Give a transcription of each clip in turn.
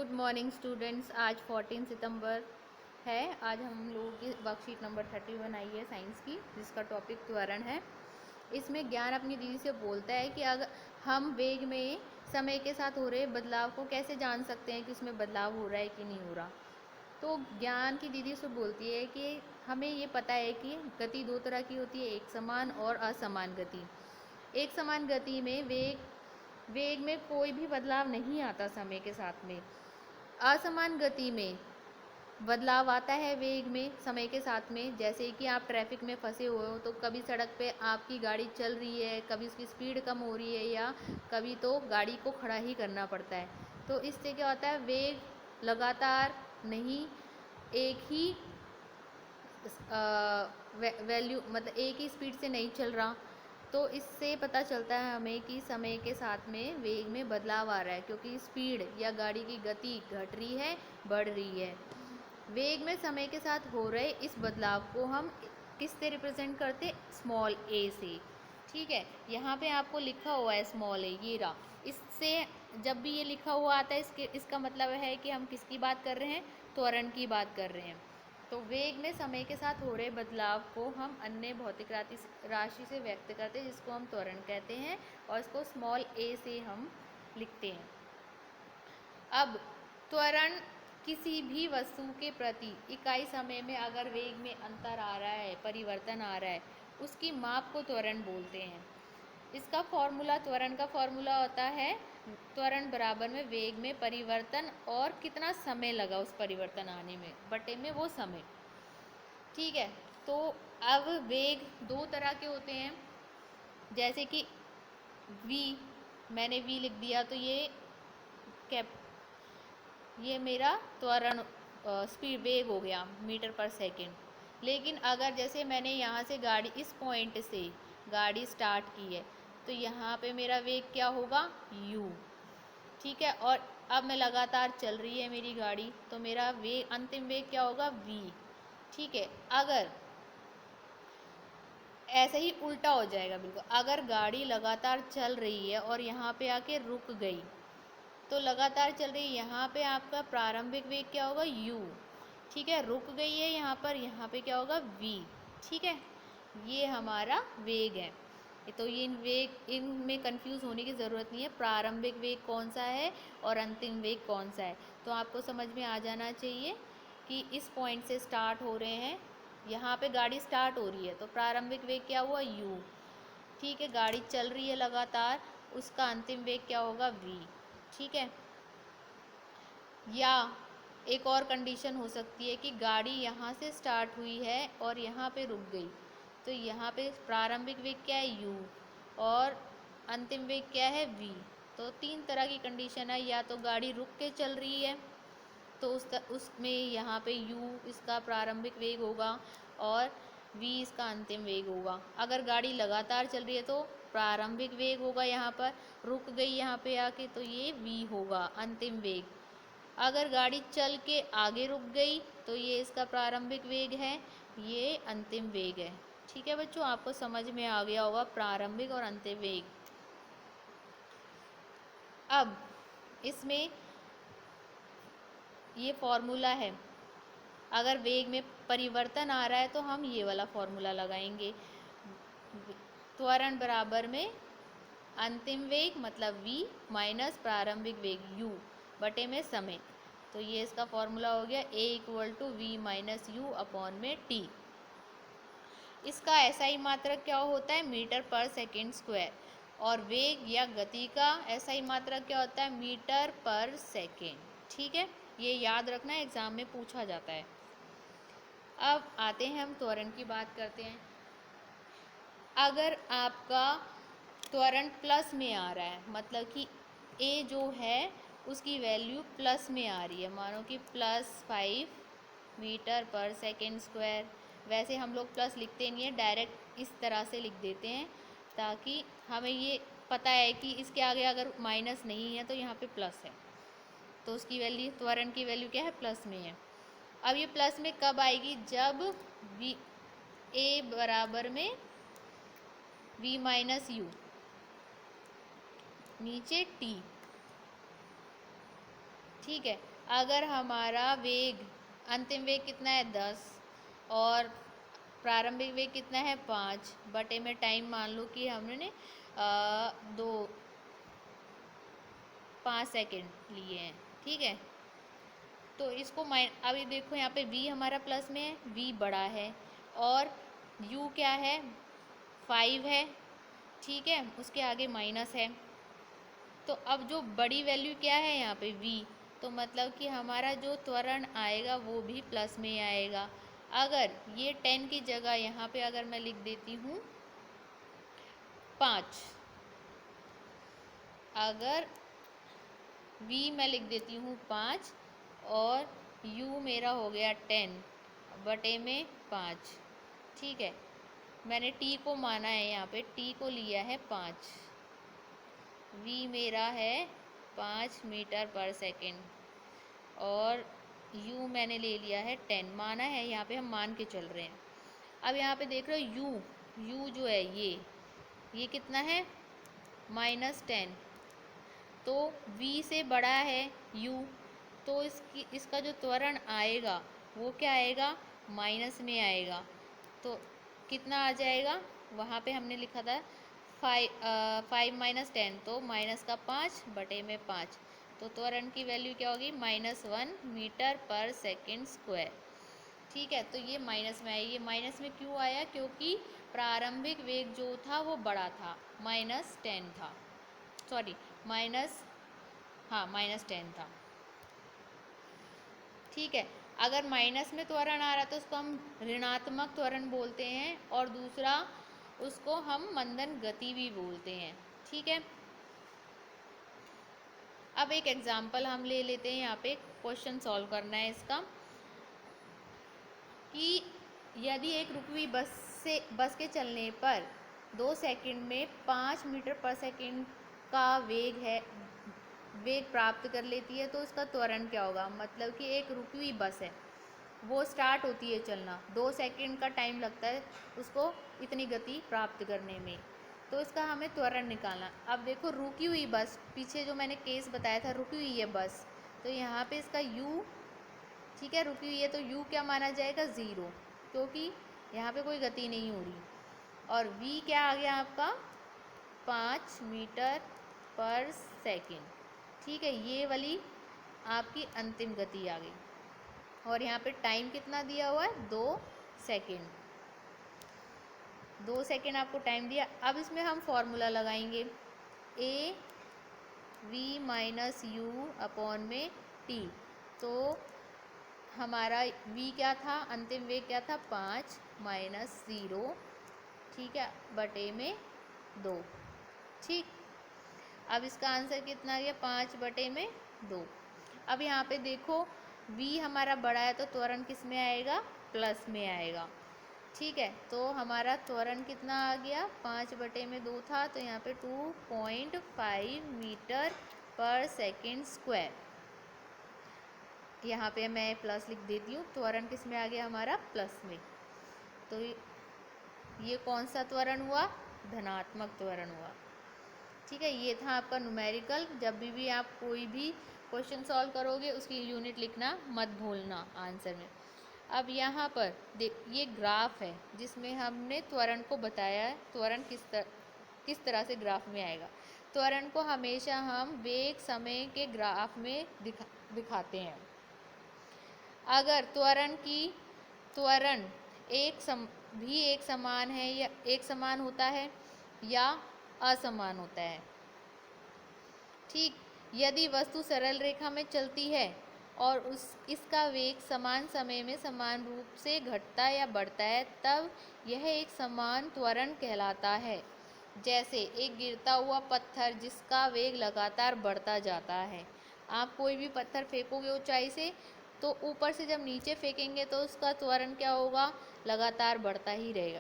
Good morning students. आज 14 सितंबर है। आज हम लोगों की वर्कशीट नंबर 31 आई है साइंस की, जिसका टॉपिक त्वरण है। इसमें ज्ञान अपनी दीदी से बोलता है कि अगर हम वेग में समय के साथ हो रहे बदलाव को कैसे जान सकते हैं कि उसमें बदलाव हो रहा है कि नहीं हो रहा। तो ज्ञान की दीदी से बोलती है कि हमें ये पता है कि गति दो तरह की होती है, एक समान और असमान गति। एक समान गति में वेग में कोई भी बदलाव नहीं आता समय के साथ में। असमान गति में बदलाव आता है वेग में समय के साथ में। जैसे कि आप ट्रैफिक में फंसे हुए हो तो कभी सड़क पे आपकी गाड़ी चल रही है, कभी उसकी स्पीड कम हो रही है, या कभी तो गाड़ी को खड़ा ही करना पड़ता है। तो इससे क्या होता है, वेग लगातार नहीं, एक ही वैल्यू मतलब एक ही स्पीड से नहीं चल रहा। तो इससे पता चलता है हमें कि समय के साथ में वेग में बदलाव आ रहा है, क्योंकि स्पीड या गाड़ी की गति घट रही है, बढ़ रही है। वेग में समय के साथ हो रहे इस बदलाव को हम किससे रिप्रेजेंट करते, स्मॉल ए से। ठीक है, यहाँ पे आपको लिखा हुआ है स्मॉल ए, ये रहा। इससे जब भी ये लिखा हुआ आता है इसका मतलब है कि हम किसकी बात कर रहे हैं, त्वरण की बात कर रहे हैं। तो वेग में समय के साथ हो रहे बदलाव को हम अन्य भौतिक राशि से व्यक्त करते हैं, जिसको हम त्वरण कहते हैं, और इसको स्मॉल ए से हम लिखते हैं। अब त्वरण किसी भी वस्तु के प्रति इकाई समय में अगर वेग में अंतर आ रहा है, परिवर्तन आ रहा है, उसकी माप को त्वरण बोलते हैं। इसका फॉर्मूला, त्वरण का फॉर्मूला होता है त्वरण बराबर में वेग में परिवर्तन और कितना समय लगा उस परिवर्तन आने में, बटे में वो समय। ठीक है, तो अब वेग दो तरह के होते हैं। जैसे कि v, मैंने v लिख दिया तो ये मेरा त्वरण स्पीड वेग हो गया मीटर पर सेकंड। लेकिन अगर जैसे मैंने यहाँ से गाड़ी, इस पॉइंट से गाड़ी स्टार्ट की है, तो यहाँ पे मेरा वेग क्या होगा, u। ठीक है, और अब मैं लगातार चल रही है मेरी गाड़ी, तो मेरा वेग, अंतिम वेग क्या होगा, v। ठीक है, अगर ऐसे ही उल्टा हो जाएगा बिल्कुल, अगर गाड़ी लगातार चल रही है और यहाँ पे आके रुक गई, तो लगातार चल रही है, यहाँ पे आपका प्रारंभिक वेग क्या होगा, u। ठीक है, रुक गई है यहाँ पे क्या होगा, v। ठीक है, ये हमारा वेग है। तो ये इनमें कंफ्यूज होने की ज़रूरत नहीं है, प्रारंभिक वेग कौन सा है और अंतिम वेग कौन सा है। तो आपको समझ में आ जाना चाहिए कि इस पॉइंट से स्टार्ट हो रहे हैं, यहाँ पे गाड़ी स्टार्ट हो रही है तो प्रारंभिक वेग क्या हुआ, u। ठीक है, गाड़ी चल रही है लगातार, उसका अंतिम वेग क्या होगा, v। ठीक है, या एक और कंडीशन हो सकती है कि गाड़ी यहाँ से स्टार्ट हुई है और यहाँ पे रुक गई, तो यहाँ पे प्रारंभिक वेग क्या है, u, और अंतिम वेग क्या है, v। तो तीन तरह की कंडीशन है, या तो गाड़ी रुक के चल रही है तो उसमें यहाँ पे u इसका प्रारंभिक वेग होगा और v इसका अंतिम वेग होगा। अगर गाड़ी लगातार चल रही है तो प्रारंभिक वेग होगा, यहाँ पर रुक गई यहाँ पे आके तो ये v होगा अंतिम वेग। अगर गाड़ी चल के आगे रुक गई तो ये इसका प्रारंभिक वेग है, ये अंतिम वेग है। ठीक है बच्चों, आपको समझ में आ गया होगा प्रारंभिक और अंतिम वेग। अब इसमें ये फॉर्मूला है, अगर वेग में परिवर्तन आ रहा है तो हम ये वाला फॉर्मूला लगाएंगे, त्वरण बराबर में अंतिम वेग मतलब v माइनस प्रारंभिक वेग u बटे में समय। तो ये इसका फॉर्मूला हो गया a equal to v minus u upon में t। इसका SI मात्रक क्या होता है, मीटर पर सेकेंड स्क्वायर, और वेग या गति का SI मात्रक क्या होता है, मीटर पर सेकेंड। ठीक है, ये याद रखना, एग्जाम में पूछा जाता है। अब आते हैं हम त्वरण की बात करते हैं। अगर आपका त्वरण प्लस में आ रहा है, मतलब कि a जो है उसकी वैल्यू प्लस में आ रही है, मानो कि +5 मीटर पर सेकेंड स्क्वायर। वैसे हम लोग प्लस लिखते नहीं है, डायरेक्ट इस तरह से लिख देते हैं ताकि हमें ये पता है कि इसके आगे अगर माइनस नहीं है तो यहाँ पे प्लस है, तो उसकी वैल्यू, त्वरण की वैल्यू क्या है, प्लस में है। अब ये प्लस में कब आएगी, जब a बराबर में v माइनस यू नीचे t। ठीक है। अगर हमारा वेग, अंतिम वेग कितना है 10 और प्रारंभिक वेग कितना है 5 बटे में टाइम मान लो कि हमने 5 सेकेंड लिए हैं, ठीक है। तो इसको अभी देखो यहाँ पे v हमारा प्लस में है, v बड़ा है और u क्या है 5 है, ठीक है, उसके आगे माइनस है। तो अब जो बड़ी वैल्यू क्या है यहाँ पे v, तो मतलब कि हमारा जो त्वरण आएगा वो भी प्लस में आएगा। अगर ये 10 की जगह यहाँ पे अगर मैं लिख देती हूँ 5, अगर v मैं लिख देती हूँ 5 और u मेरा हो गया 10 बटे में 5, ठीक है। मैंने t को माना है, यहाँ पे t को लिया है 5, v मेरा है 5 मीटर पर सेकेंड और u मैंने ले लिया है 10, माना है, यहाँ पे हम मान के चल रहे हैं। अब यहाँ पे देख रहे हो u जो है ये कितना है -10, तो v से बड़ा है u, तो इसका जो त्वरण आएगा वो क्या आएगा माइनस में आएगा। तो कितना आ जाएगा, वहाँ पे हमने लिखा था 5 माइनस 10, तो माइनस का 5 बटे में 5, तो त्वरण की वैल्यू क्या होगी -1 मीटर पर सेकेंड स्क्वायर, ठीक है। तो ये माइनस में आया, ये माइनस में क्यों आया, क्योंकि प्रारंभिक वेग जो था वो बड़ा था, -10 था, सॉरी -10 था, ठीक है। अगर माइनस में त्वरण आ रहा तो उसको हम ऋणात्मक त्वरण बोलते हैं और दूसरा उसको हम मंदन गति भी बोलते हैं, ठीक है। अब एक एग्जाम्पल हम ले लेते हैं, यहाँ पे क्वेश्चन सॉल्व करना है इसका, कि यदि एक रुकी हुई बस के चलने पर 2 सेकंड में 5 मीटर पर सेकंड का वेग प्राप्त कर लेती है तो उसका त्वरण क्या होगा। मतलब कि एक रुकी हुई बस है, वो स्टार्ट होती है चलना, 2 सेकंड का टाइम लगता है उसको इतनी गति प्राप्त करने में, तो इसका हमें त्वरण निकालना। अब देखो रुकी हुई बस, पीछे जो मैंने केस बताया था रुकी हुई है बस, तो यहाँ पे इसका u, ठीक है, रुकी हुई है तो u क्या माना जाएगा 0, क्योंकि यहाँ पे कोई गति नहीं हो रही, और v क्या आ गया आपका 5 मीटर पर सेकेंड, ठीक है। ये वाली आपकी अंतिम गति आ गई, और यहाँ पे टाइम कितना दिया हुआ है 2 सेकेंड, 2 सेकेंड आपको टाइम दिया। अब इसमें हम फॉर्मूला लगाएंगे a v minus u upon में t, तो हमारा v क्या था, अंतिम वेग क्या था 5 माइनस 0, ठीक है, बटे में 2, ठीक। अब इसका आंसर कितना आ गया 5 बटे में 2। अब यहाँ पे देखो v हमारा बड़ा है तो त्वरण किस में आएगा, प्लस में आएगा, ठीक है। तो हमारा त्वरण कितना आ गया 5 बटे में 2 था, तो यहाँ पे 2.5 मीटर पर सेकेंड स्क्वायर, यहाँ पे मैं प्लस लिख देती हूँ, त्वरण किस में आ गया हमारा प्लस में। तो ये कौन सा त्वरण हुआ, धनात्मक त्वरण हुआ, ठीक है। ये था आपका न्यूमेरिकल। जब भी आप कोई भी क्वेश्चन सॉल्व करोगे उसकी यूनिट लिखना मत भूलना आंसर में। अब यहाँ पर ये ग्राफ है जिसमें हमने त्वरण को बताया है, त्वरण किस तरह से ग्राफ में आएगा। त्वरण को हमेशा हम वेग समय के ग्राफ में दिखाते हैं। अगर त्वरण एक समान है या एक समान होता है या असमान होता है, ठीक। यदि वस्तु सरल रेखा में चलती है और इसका वेग समान समय में समान रूप से घटता या बढ़ता है, तब यह एक समान त्वरण कहलाता है। जैसे एक गिरता हुआ पत्थर जिसका वेग लगातार बढ़ता जाता है। आप कोई भी पत्थर फेंकोगे ऊंचाई से, तो ऊपर से जब नीचे फेंकेंगे तो उसका त्वरण क्या होगा, लगातार बढ़ता ही रहेगा,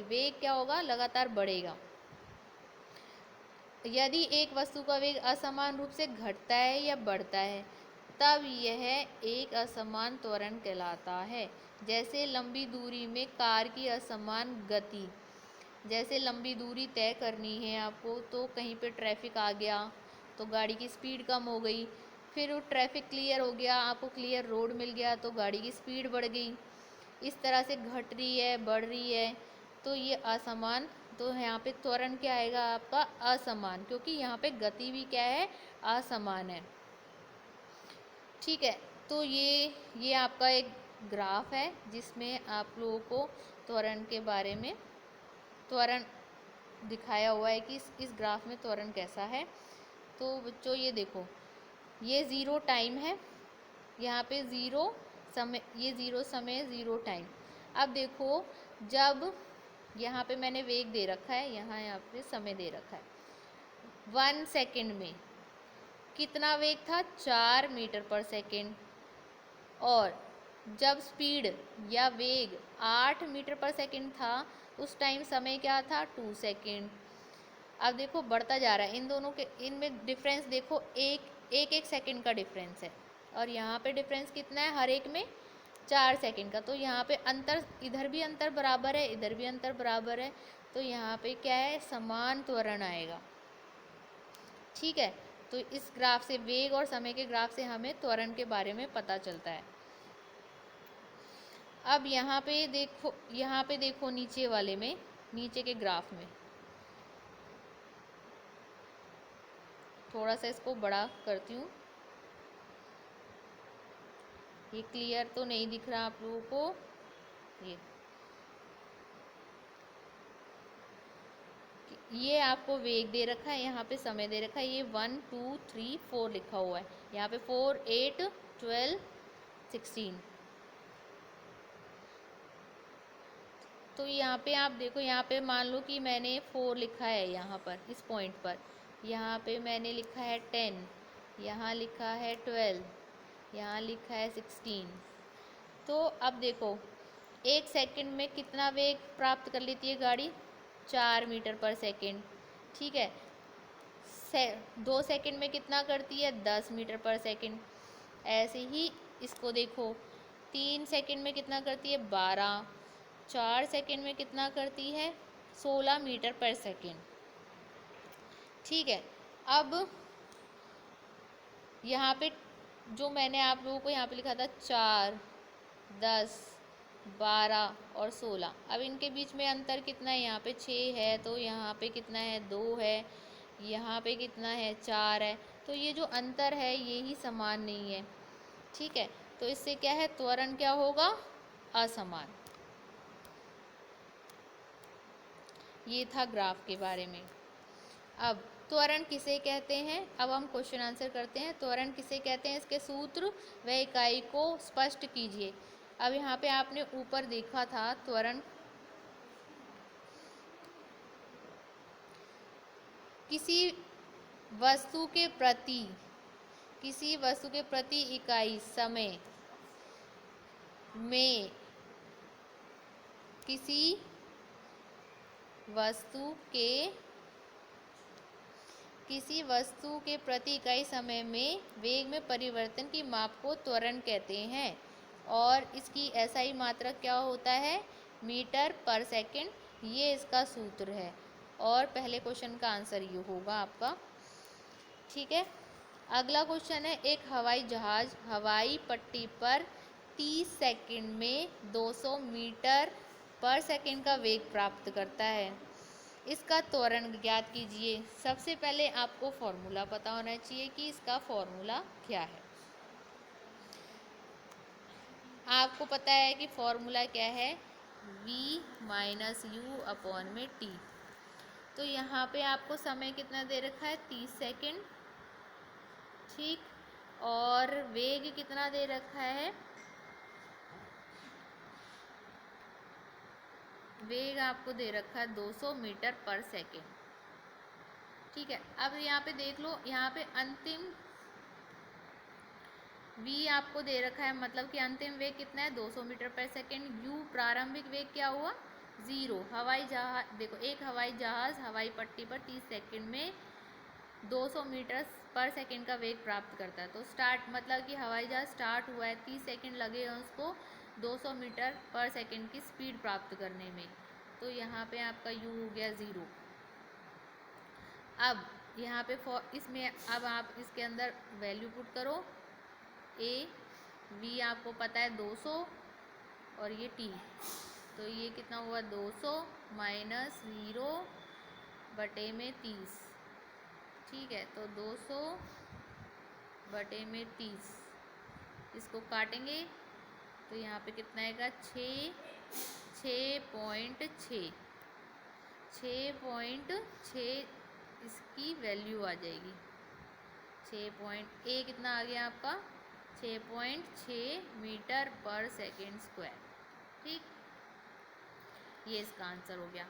वेग क्या होगा, लगातार बढ़ेगा। यदि एक वस्तु का वेग असमान रूप से घटता है या बढ़ता है, तब यह एक असमान त्वरण कहलाता है। जैसे लंबी दूरी में कार की असमान गति, जैसे लंबी दूरी तय करनी है आपको, तो कहीं पे ट्रैफिक आ गया तो गाड़ी की स्पीड कम हो गई, फिर वो ट्रैफिक क्लियर हो गया, आपको क्लियर रोड मिल गया तो गाड़ी की स्पीड बढ़ गई। इस तरह से घट रही है, बढ़ रही है, तो ये असमान। तो यहाँ पे त्वरण क्या आएगा आपका? असमान, क्योंकि यहाँ पे गति भी क्या है? असमान है। ठीक है, तो ये आपका एक ग्राफ है जिसमें आप लोगों को त्वरण के बारे में त्वरण दिखाया हुआ है कि इस ग्राफ में त्वरण कैसा है। तो बच्चों ये देखो, ये ज़ीरो टाइम है, यहाँ पे ज़ीरो समय, ये ज़ीरो समय, ज़ीरो टाइम। अब देखो, जब यहाँ पे मैंने वेग दे रखा है, यहाँ पे समय दे रखा है। 1 सेकेंड में कितना वेग था? 4 मीटर पर सेकेंड। और जब स्पीड या वेग 8 मीटर पर सेकेंड था, उस टाइम समय क्या था? 2 सेकेंड। अब देखो बढ़ता जा रहा है, इन दोनों के इनमें डिफरेंस देखो, एक सेकेंड का डिफरेंस है, और यहाँ पे डिफरेंस कितना है? हर एक में 4 सेकेंड का। तो यहाँ पे अंतर, इधर भी अंतर बराबर है, इधर भी अंतर बराबर है, तो यहाँ पे क्या है? समान त्वरण आएगा। ठीक है, तो इस ग्राफ से, वेग और समय के ग्राफ से हमें त्वरण के बारे में पता चलता है। अब यहाँ पे देखो नीचे वाले में, नीचे के ग्राफ में थोड़ा सा इसको बड़ा करती हूँ, ये क्लियर तो नहीं दिख रहा आप लोगों को? ये आपको वेग दे रखा है, यहाँ पे समय दे रखा है, ये 1 2 3 4 लिखा हुआ है, यहाँ पे 4 8 12 16। तो यहाँ पे आप देखो, यहाँ पे मान लो कि मैंने 4 लिखा है यहाँ पर, इस पॉइंट पर, यहाँ पे मैंने लिखा है 10, यहाँ लिखा है 12, यहाँ लिखा है 16। तो अब देखो, 1 सेकंड में कितना वेग प्राप्त कर लेती है गाड़ी? 4 मीटर पर सेकंड। ठीक है, 2 सेकंड में कितना करती है? 10 मीटर पर सेकंड। ऐसे ही इसको देखो, 3 सेकंड में कितना करती है? 12। 4 सेकंड में कितना करती है? 16 मीटर पर सेकंड। ठीक है, अब यहाँ पे जो मैंने आप लोगों को यहाँ पे लिखा था 4, 10, 12 और 16, अब इनके बीच में अंतर कितना है? यहाँ पे 6 है, तो यहाँ पे कितना है? 2 है, यहाँ पे कितना है? 4 है। तो ये जो अंतर है ये ही समान नहीं है। ठीक है, तो इससे क्या है? त्वरण क्या होगा? असमान। ये था ग्राफ के बारे में। अब त्वरण किसे कहते हैं? अब हम क्वेश्चन आंसर करते हैं। त्वरण किसे कहते हैं, इसके सूत्र व इकाई को स्पष्ट कीजिए। अब यहाँ पे आपने ऊपर देखा था त्वरण किसी वस्तु के प्रति इकाई समय में किसी वस्तु के प्रति इकाई समय में वेग में परिवर्तन की माप को त्वरण कहते हैं, और इसकी SI मात्रक क्या होता है? मीटर पर सेकंड। ये इसका सूत्र है, और पहले क्वेश्चन का आंसर ये होगा आपका। ठीक है, अगला क्वेश्चन है, एक हवाई जहाज हवाई पट्टी पर 30 सेकंड में 200 मीटर पर सेकंड का वेग प्राप्त करता है, इसका त्वरण ज्ञात कीजिए। सबसे पहले आपको फॉर्मूला पता होना चाहिए कि इसका फॉर्मूला क्या है। आपको पता है कि फॉर्मूला क्या है? v माइनस यू अपॉन में t। तो यहाँ पे आपको समय कितना दे रखा है? 30 सेकंड। ठीक, और वेग कितना दे रखा है? वेग आपको दे रखा है 200 मीटर पर सेकंड। ठीक है, अब यहाँ पे देख लो, यहाँ पे अंतिम v आपको दे रखा है, मतलब कि अंतिम वेग कितना है? 200 मीटर पर सेकंड। u प्रारंभिक वेग क्या हुआ? 0। हवाई जहाज देखो, एक हवाई जहाज हवाई पट्टी पर 30 सेकंड में 200 मीटर पर सेकंड का वेग प्राप्त करता है। तो स्टार्ट, मतलब कि हवाई जहाज स्टार्ट हुआ है, 30 सेकंड लगे हैं उसको 200 मीटर पर सेकंड की स्पीड प्राप्त करने में, तो यहाँ पे आपका u हो गया 0। अब यहाँ पे इसमें अब आप इसके अंदर वैल्यू पुट करो। ए वी आपको पता है 200 और ये टी, तो ये कितना हुआ 200 माइनस 0 बटे में 30। ठीक है, तो 200 बटे में 30, इसको काटेंगे तो यहाँ पे कितना आएगा 6.6 इसकी वैल्यू आ जाएगी। 6 कितना आ गया आपका 6.6 मीटर पर सेकेंड स्क्वायर। ठीक, ये इसका आंसर हो गया।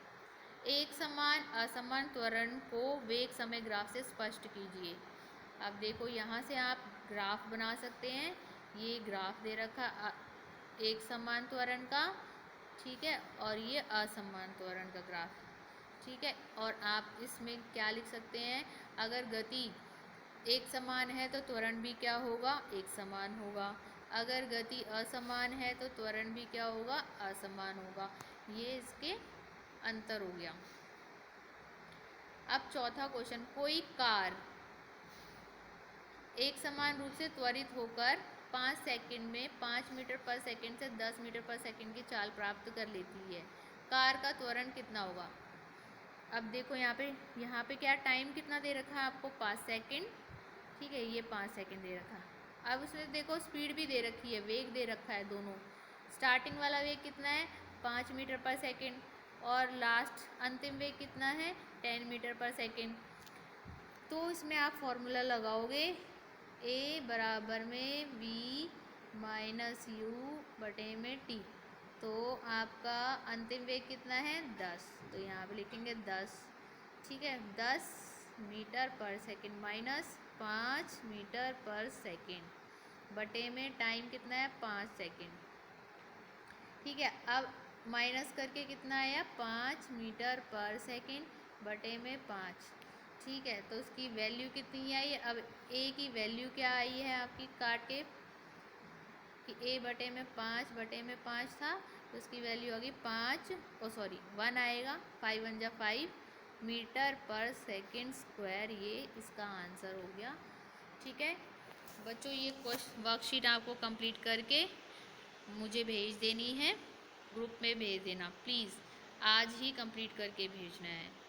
एक समान असमान त्वरण को वेग समय ग्राफ से स्पष्ट कीजिए। अब देखो यहाँ से आप ग्राफ बना सकते हैं। ये ग्राफ दे रखा एक समान त्वरण का, ठीक है, और ये असमान त्वरण का ग्राफ। ठीक है, और आप इसमें क्या लिख सकते हैं, अगर गति एक समान है तो त्वरण भी क्या होगा, एक समान होगा। अगर गति असमान है तो त्वरण भी क्या होगा, असमान होगा। ये इसके अंतर हो गया। अब चौथा क्वेश्चन, कोई कार एक समान रूप से त्वरित होकर 5 सेकंड में 5 मीटर पर सेकंड से 10 मीटर पर सेकंड की चाल प्राप्त कर लेती है। कार का त्वरण कितना होगा। अब देखो यहाँ पे क्या टाइम कितना दे रखा है आपको 5 सेकंड। ठीक है, ये 5 सेकंड दे रखा है। अब उसमें देखो स्पीड भी दे रखी है, वेग दे रखा है दोनों। स्टार्टिंग वाला वेग कितना है 5 मीटर पर सेकंड और लास्ट अंतिम वेग कितना है 10 मीटर पर सेकंड। तो इसमें आप फॉर्मूला लगाओगे ए बराबर में वी माइनस यू बटे में टी, तो आपका अंतिम वेग कितना है 10, तो यहाँ पे लिखेंगे 10। ठीक है, 10 मीटर पर सेकंड माइनस 5 मीटर पर सेकंड बटे में टाइम कितना है 5 सेकंड। ठीक है, अब माइनस करके कितना आया 5 मीटर पर सेकंड बटे में 5। ठीक है, तो उसकी वैल्यू कितनी आई। अब ए की वैल्यू क्या आई है आपकी काट के कि ए बटे में 5 बटे में 5 था, तो उसकी वैल्यू होगी 1 आएगा, 5 1 जा 5 मीटर पर सेकंड स्क्वायर। ये इसका आंसर हो गया। ठीक है बच्चों, ये क्वेश्चन वर्कशीट आपको कंप्लीट करके मुझे भेज देनी है, ग्रुप में भेज देना प्लीज़, आज ही कंप्लीट करके भेजना है।